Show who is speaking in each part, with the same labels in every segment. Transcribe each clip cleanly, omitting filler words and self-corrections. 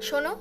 Speaker 1: শোনো,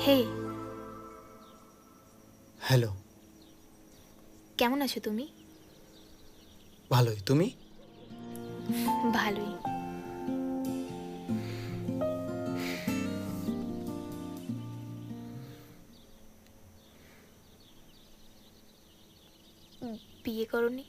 Speaker 1: হে,
Speaker 2: হ্যালো।
Speaker 1: কেমন আছো তুমি?
Speaker 2: ভালোই, তুমি?
Speaker 1: ভালোই। বিয়ে করনি?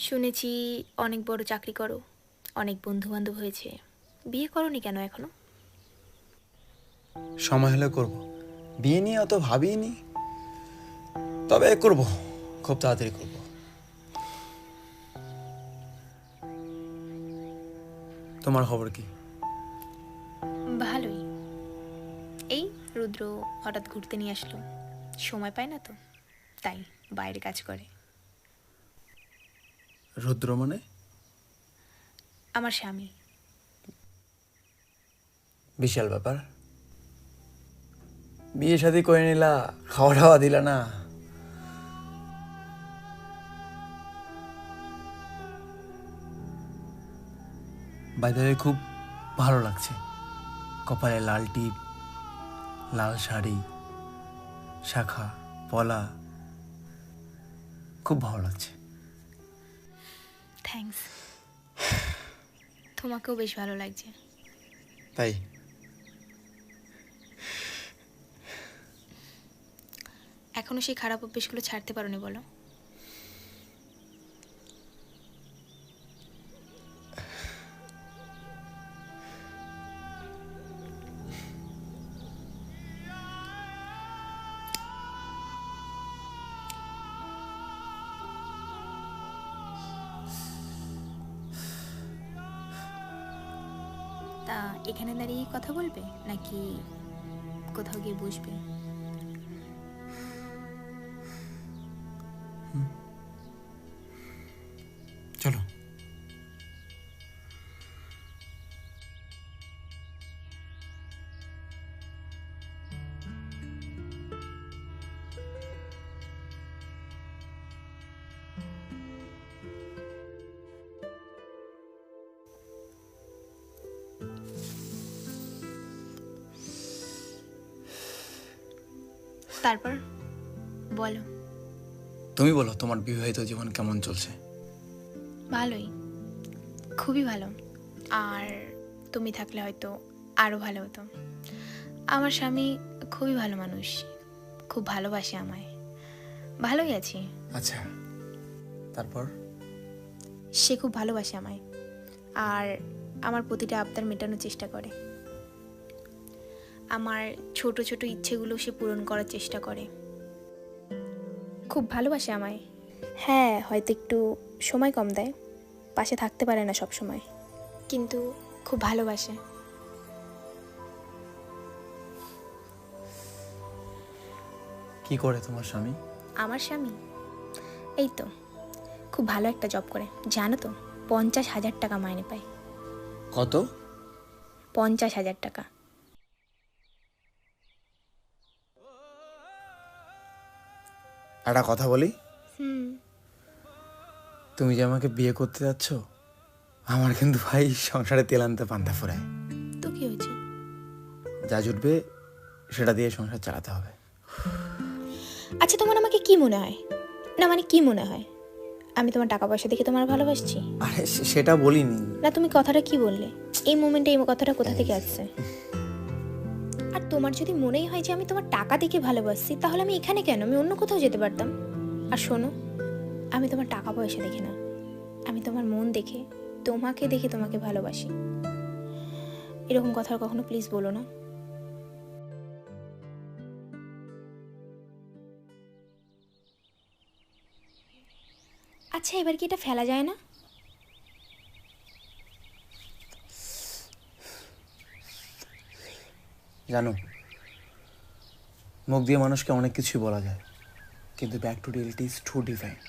Speaker 1: শুনেছি অনেক বড় চাকরি করো, অনেক বন্ধু বান্ধব হয়েছে, বিয়ে করনি কেন এখনো?
Speaker 2: সময় হলে করব। বিয়ে নিয়ে অত ভাবিনি, তবে করব, খুব তাড়াতাড়ি করব। তোমার খবর কি?
Speaker 1: ভালোই। এই রুদ্র হঠাৎ ঘুরতে নিয়ে আসলো, সময় পায় না তো, তাই বাইরে কাজ করে।
Speaker 2: রুদ্র মানে?
Speaker 1: আমার স্বামী।
Speaker 2: বিশাল ব্যাপার। বিয়ে শাদী করে নিলা, খাওয়া দাওয়া দিলা না। বাইরে খুব ভালো লাগছে। কপালে লাল টিপ, লাল শাড়ি, শাখা পলা, খুব ভালো লাগছে।
Speaker 1: থ্যাঙ্কস। তোমাকেও বেশ ভালো লাগছে।
Speaker 2: তাই?
Speaker 1: এখনো সেই খারাপ অভ্যেসগুলো ছাড়তে পারোনি বলো? তা এখানে দাঁড়িয়ে কথা বলবে নাকি কোথাও গিয়ে বসবে?
Speaker 2: চলো।
Speaker 1: তারপর বলো।
Speaker 2: তুমি বলো, তোমার বিবাহিত জীবন কেমন চলছে?
Speaker 1: ভালোই, খুবই ভালো। আর তুমি থাকলে হয়তো আরও ভালো হতো। আমার স্বামী খুবই ভালো মানুষ, খুব ভালোবাসে আমায়। ভালোই আছি।
Speaker 2: আচ্ছা, তারপর?
Speaker 1: সে খুব ভালোবাসে আমায়, আর আমার প্রতিটা আবদার মেটানোর চেষ্টা করে। আমার ছোট ছোট ইচ্ছেগুলো সে পূরণ করার চেষ্টা করে। খুব ভালোবাসে আমায়। হ্যাঁ, হয়তো একটু সময় কম দেয়, পাশে থাকতে পারে না সব সময়, কিন্তু খুব ভালোবাসে।
Speaker 2: কি করে তোমার স্বামী?
Speaker 1: আমার স্বামী এই তো খুব ভালো একটা জব করে, জানো তো, 50,000 টাকা মাইনে পায়।
Speaker 2: কত?
Speaker 1: 50,000 টাকা।
Speaker 2: একটা কথা বলি,
Speaker 1: হুম।
Speaker 2: তুমি যে আমাকে বিয়ে করতে যাচ্ছ, আমার কিন্তু ভাই সংসারে তেল আনতে পান্তা ফুরায়।
Speaker 1: তো কি হয়েছে?
Speaker 2: যা জুটবে সেটা দিয়ে সংসার চালাতে হবে।
Speaker 1: আচ্ছা, তোমার আমাকে কি মনে হয়? না মানে কি মনে হয়, আমি তোমার টাকা পয়সা দেখে তোমার ভালোবাসছি?
Speaker 2: আরে সেটা বলিনি।
Speaker 1: না, তুমি কথাটা কি বললে? এই মোমেন্টে এই কথাটা কোথা থেকে আসছে? আর তোমার যদি মনেই হয় যে আমি তোমার টাকা দেখে ভালোবাসছি, তাহলে আমি এখানে কেন? আমি অন্য কোথাও যেতে পারতাম। আর শোনো, আমি তোমার টাকা পয়সা দেখে না, আমি তোমার মন দেখে, তোমাকে দেখে তোমাকে ভালোবাসি। এরকম কথা আর কখনো প্লিজ বলো না। আচ্ছা, এবার কি এটা ফেলা যায় না?
Speaker 2: জানো, মুখ দিয়ে মানুষকে অনেক কিছুই বলা যায়, কিন্তু back to reality is too different.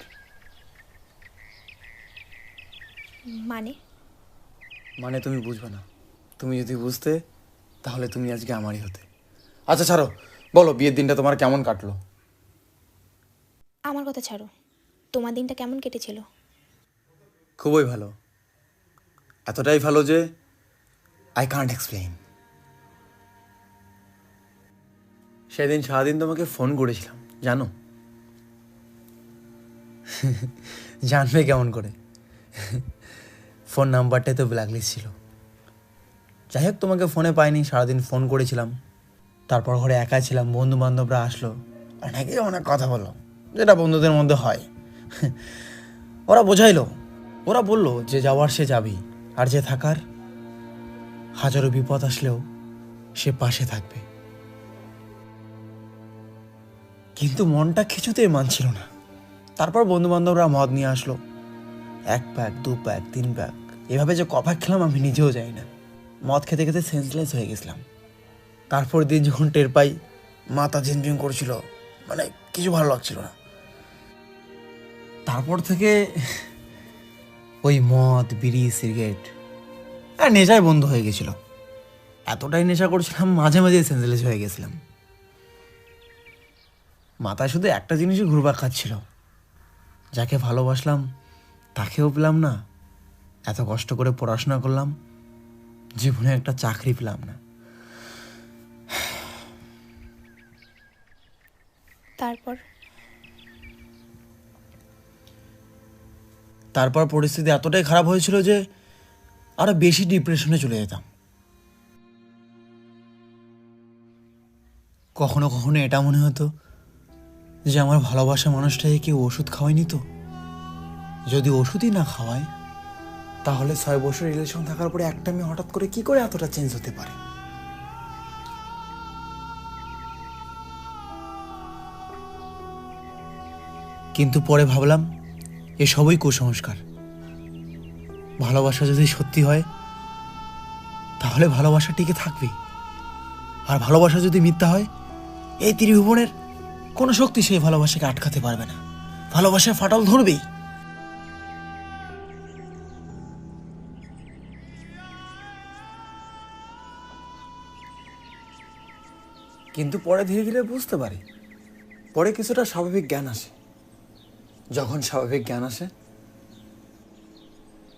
Speaker 1: মানে
Speaker 2: মানে তুমি বুঝবে না। তুমি যদি বুঝতে তাহলে তুমি আজকে আমারই হতে। আচ্ছা ছাড়ো, বলো বিয়ের দিনটা তোমার কেমন কাটলো?
Speaker 1: আমার কথা ছাড়ো, তোমার দিনটা কেমন কেটেছিল?
Speaker 2: খুবই ভালো, এতটাই ভালো যে আই কান্ট এক্সপ্লেইন। সেদিন সারাদিন তোমাকে ফোন করেছিলাম, জানো? জানবে কেমন করে? ফোন নাম্বারটাই তো ব্ল্যাকলিস্ট ছিল। যাই হোক, তোমাকে ফোনে পাইনি, সারাদিন ফোন করেছিলাম। তারপর ঘরে একা ছিলাম, বন্ধু বান্ধবরা আসলো, অনেকে অনেক কথা বললো, যেটা বন্ধুদের মধ্যে হয়। ওরা বোঝাইলো, ওরা বললো যে যাওয়ার সে যাবি, আর যে থাকার হাজারো বিপদ আসলেও সে পাশে থাকবে। কিন্তু মনটা কিছুতেই মানছিল না। তারপর বন্ধু বান্ধবরা মদ নিয়ে আসলো, 1 প্যাক 2 প্যাক 3 প্যাক, এভাবে যে কপাক খেলাম আমি নিজেও যাই না। মদ খেতে খেতে সেন্সলেস হয়ে গেছিলাম। তারপর দিন যখন টের পাই, মাথা ঝিমঝিম করছিল, মানে কিছু ভালো লাগছিল না। তারপর থেকে ওই মদ, বিড়ি, সিগারেট আর নেশায় বন্ধ হয়ে গেছিল। এতটাই নেশা করছিলাম, মাঝে মাঝে সেন্সলেস হয়ে গেছিলাম। মাথায় শুধু একটা জিনিসই ঘুরপাক খাচ্ছিল, যাকে ভালোবাসলাম তাকেও পেলাম না, এত কষ্ট করে পড়াশোনা করলাম, জীবনে একটা চাকরি পেলাম না। তারপর পরিস্থিতি এতটাই খারাপ হয়েছিল যে আরো বেশি ডিপ্রেশনে চলে যেতাম। কখনো কখনো এটা মনে হতো যে আমার ভালোবাসা মানুষটাকে কেউ ওষুধ খাওয়ায়নি তো। যদি ওষুধই না খাওয়ায়, তাহলে 6 বছর রিলেশন থাকার পরে একটা মেয়ে হঠাৎ করে কি করে এতটা চেঞ্জ হতে পারে? কিন্তু পরে ভাবলাম এসবই কুসংস্কার। ভালোবাসা যদি সত্যি হয় তাহলে ভালোবাসা টিকে থাকবে, আর ভালোবাসা যদি মিথ্যা হয়, এই ত্রিভুবনের কোনো শক্তি সেই ভালোবাসাকে আটকাতে পারবে না। ভালোবাসায় ফাটল ধরবেই। কিন্তু পরে ধীরে ধীরে বুঝতে পারি, পরে কিছুটা স্বাভাবিক জ্ঞান আসে। যখন স্বাভাবিক জ্ঞান আসে,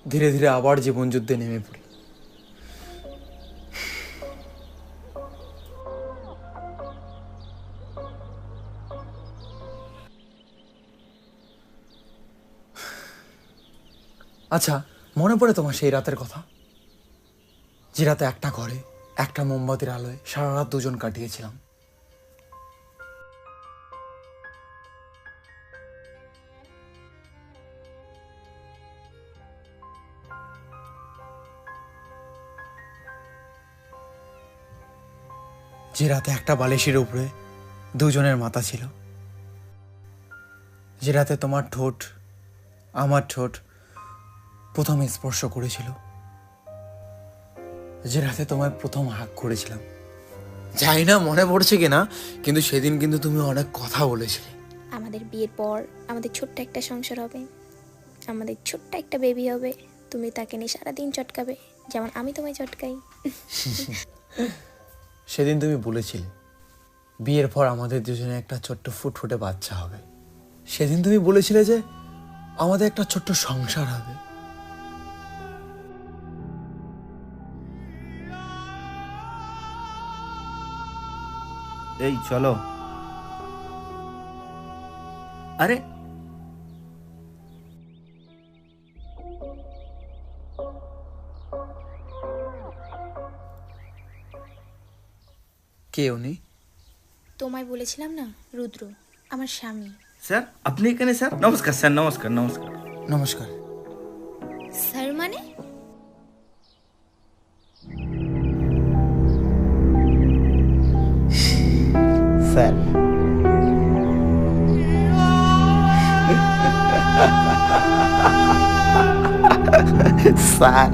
Speaker 2: ধীরে ধীরে আবার জীবন যুদ্ধে নেমে পড়ি। আচ্ছা, মনে পড়ে তোমার সেই রাতের কথা, যে রাতে একটা ঘরে একটা মোমবাতির আলোয় সারা রাত দুজন কাটিয়েছিলাম? যে রাতে একটা বালিশের উপরে দুজনের মাথা ছিল, যে রাতে তোমার ঠোঁট আমার ঠোঁট প্রথমে স্পর্শ করেছিল, যে রাতে তোমায় প্রথম হাগ করেছিলাম। জানি না মনে পড়ছে কিনা, কিন্তু সেদিন কিন্তু তুমি অনেক কথা বলেছিলে।
Speaker 1: আমাদের বিয়ের পর আমাদের ছোট্ট একটা সংসার হবে, আমাদের ছোট্ট একটা বেবি হবে, তুমি তাকে নিয়ে সারাদিন চটকাবে যেমন আমি তোমায় চটকাই।
Speaker 2: সেদিন তুমি বলেছিলে বিয়ের পর আমাদের দুজনে একটা ছোট্ট ফুটফুটে বাচ্চা হবে। সেদিন তুমি বলেছিলে যে আমাদের একটা ছোট্ট সংসার হবে।
Speaker 3: এই চলো। আরে
Speaker 2: কে উনি?
Speaker 1: তোমায় বলেছিলাম না, রুদ্র, আমার স্বামী।
Speaker 3: স্যার, আপনি এখানে? স্যার নমস্কার। স্যার নমস্কার। নমস্কার।
Speaker 2: নমস্কার।
Speaker 1: স্যার মানে?
Speaker 2: স্যার। স্যার